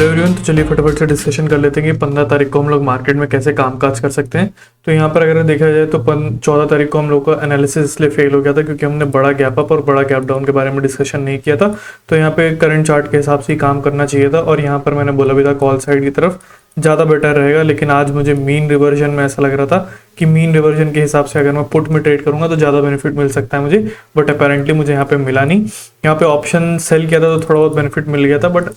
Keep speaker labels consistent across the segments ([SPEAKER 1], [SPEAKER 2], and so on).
[SPEAKER 1] Hello everyone, तो चलिए फटाफट से डिस्कशन कर लेते हैं कि 15 तारीख को हम लोग मार्केट में कैसे कामकाज कर सकते हैं। तो यहाँ पर अगर देखा जाए तो 14 तारीख को हम लोग का एनालिसिस इसलिए फेल हो गया था क्योंकि हमने बड़ा गैप अप और बड़ा गैप डाउन के बारे में डिस्कशन नहीं किया था। तो यहाँ पे करंट चार्ट के हिसाब से ही काम करना चाहिए था और यहाँ पर मैंने बोला भी था कॉल साइड की तरफ ज़्यादा बेटर रहेगा, लेकिन आज मुझे मीन रिवर्जन में ऐसा लग रहा था कि मीन रिवर्जन के हिसाब से अगर मैं पुट में ट्रेड करूंगा तो ज़्यादा बेनिफिट मिल सकता है मुझे, बट अपेरेंटली मुझे यहाँ पे मिला नहीं। यहाँ पे ऑप्शन सेल किया था तो थोड़ा बहुत बेनिफिट मिल गया था, but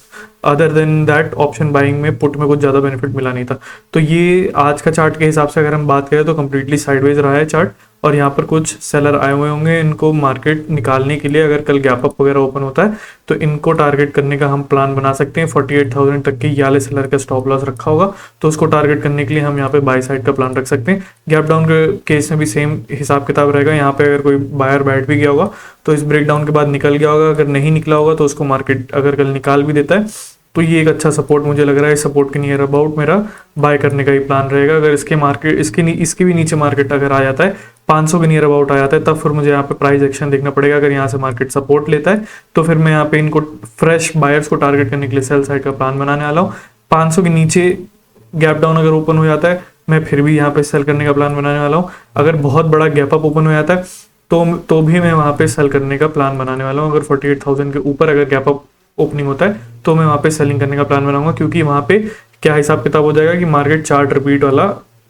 [SPEAKER 1] other than that option buying में पुट में कुछ ज़्यादा बेनिफिट मिला नहीं था। तो ये आज का चार्ट के हिसाब से अगर हम बात करें तो कम्प्लीटली साइडवेज रहा है चार्ट और यहाँ पर कुछ सेलर आए हुए होंगे इनको मार्केट निकालने के लिए। अगर कल गैप अप वगैरह ओपन होता है तो इनको टारगेट करने का हम प्लान बना सकते हैं। 48,000 तक की याले सेलर का स्टॉप लॉस रखा होगा तो उसको टारगेट करने के लिए हम यहाँ पे बाय साइड का प्लान रख सकते हैं। गैप डाउन के केस में भी सेम हिसाब किताब रहेगा। यहाँ पे अगर कोई बायर बैठ भी गया होगा तो इस ब्रेकडाउन के बाद निकल गया होगा, अगर नहीं निकला होगा तो उसको मार्केट अगर कल निकाल भी देता है तो ये एक अच्छा सपोर्ट मुझे लग रहा है। इस सपोर्ट के नियर अबाउट मेरा बाय करने का ही प्लान रहेगा। अगर इसके मार्केट इसके भी नीचे मार्केट अगर आ जाता है 500 के नियर अबाउट आ जाता है तब फिर मुझे यहाँ पे प्राइस एक्शन देखना पड़ेगा। अगर यहाँ से मार्केट सपोर्ट लेता है तो फिर मैं यहाँ पे इनको फ्रेश बायर्स को टारगेट करने के लिए सेल साइड का प्लान बनाने वाला हूँ। 500 के नीचे गैप डाउन अगर ओपन हो जाता है मैं फिर भी यहाँ पे सेल करने का प्लान बनाने वाला हूँ। अगर बहुत बड़ा गैप अप ओपन हो जाता है तो भी मैं वहाँ पे सेल करने का प्लान बनाने वाला हूँ। अगर 48,000 के ऊपर अगर गैप अप ओपनिंग होता है तो मैं वहाँ पे सेलिंग करने का प्लान बनाऊंगा, क्योंकि वहाँ पे क्या हिसाब किताब हो जाएगा कि मार्केट चार्ट रिपीट वाला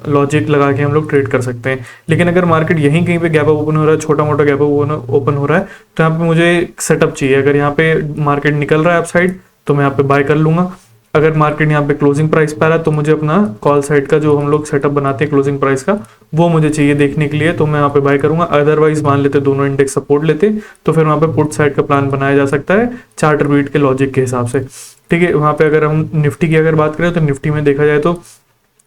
[SPEAKER 1] लॉजिक लगा के हम लोग ट्रेड कर सकते हैं। लेकिन अगर मार्केट यहीं कहीं पे गैप अप ओपन हो रहा है, छोटा मोटा गैप अप ओपन हो रहा है, तो यहाँ पे मुझे सेटअप चाहिए। अगर यहाँ पे मार्केट निकल रहा है अप साइड तो मैं यहाँ पे बाय कर लूंगा। अगर मार्केट यहाँ पे क्लोजिंग प्राइस पे आ रहा है तो मुझे अपना कॉल साइड का जो हम लोग सेटअप बनाते हैं क्लोजिंग प्राइस का वो मुझे चाहिए देखने के लिए, तो मैं यहाँ पे बाय करूंगा। अदरवाइज मान लेते दोनों इंडेक्स सपोर्ट लेते तो फिर वहाँ पे पुट साइड का प्लान बनाया जा सकता है चार्ट रिपीट के लॉजिक के हिसाब से। ठीक है, वहाँ पे अगर हम निफ्टी की अगर बात करें तो निफ्टी में देखा जाए तो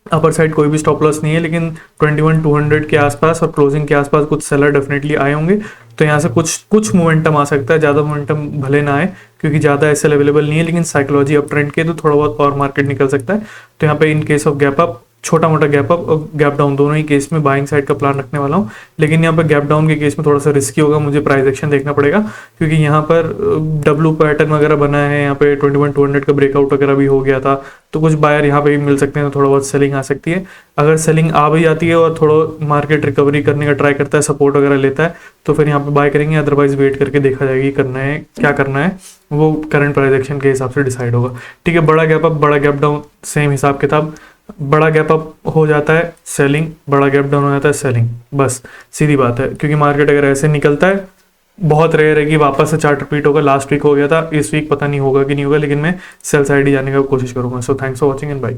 [SPEAKER 1] अपर साइड कोई भी स्टॉप लॉस नहीं है, लेकिन 21,200 के आसपास और क्लोजिंग के आसपास कुछ सेलर डेफिनेटली आए होंगे। तो यहाँ से कुछ मोमेंटम आ सकता है, ज़्यादा मोमेंटम भले ना आए क्योंकि ज़्यादा एसएल अवेलेबल नहीं है, लेकिन साइकोलॉजी अप ट्रेंड के तो थोड़ा बहुत और मार्केट निकल सकता है। तो यहाँ पे in case of gap up, छोटा मोटा गैप अप और गैप डाउन दोनों ही केस में बाइंग साइड का प्लान रखने वाला हूँ। लेकिन यहाँ पर गैप डाउन के केस में थोड़ा सा रिस्की होगा, मुझे प्राइस एक्शन देखना पड़ेगा क्योंकि यहाँ पर डब्लू पैटर्न वगैरह बना है। यहाँ पे 21,200 का ब्रेकआउट वगैरह भी हो गया था तो कुछ बायर यहाँ पे भी मिल सकते हैं, तो थोड़ा बहुत सेलिंग आ सकती है। अगर सेलिंग आ भी जाती है और थोड़ा मार्केट रिकवरी करने का ट्राई करता है, सपोर्ट वगैरह लेता है तो फिर यहाँ पे बाय करेंगे। अदरवाइज वेट करके देखा जाएगी करना है क्या करना है, वो करंट प्राइस एक्शन के हिसाब से डिसाइड होगा। ठीक है, बड़ा गैप अप बड़ा गैप डाउन सेम हिसाब किताब। बड़ा गैप अप हो जाता है सेलिंग, बड़ा गैप डाउन हो जाता है सेलिंग, बस सीधी बात है। क्योंकि मार्केट अगर ऐसे निकलता है बहुत रेयर है कि वापस से चार्ट रिपीट होगा। लास्ट वीक हो गया था, इस वीक पता नहीं होगा कि नहीं होगा, लेकिन मैं सेल साइड ही जाने का कोशिश करूंगा। So thanks for watching and bye.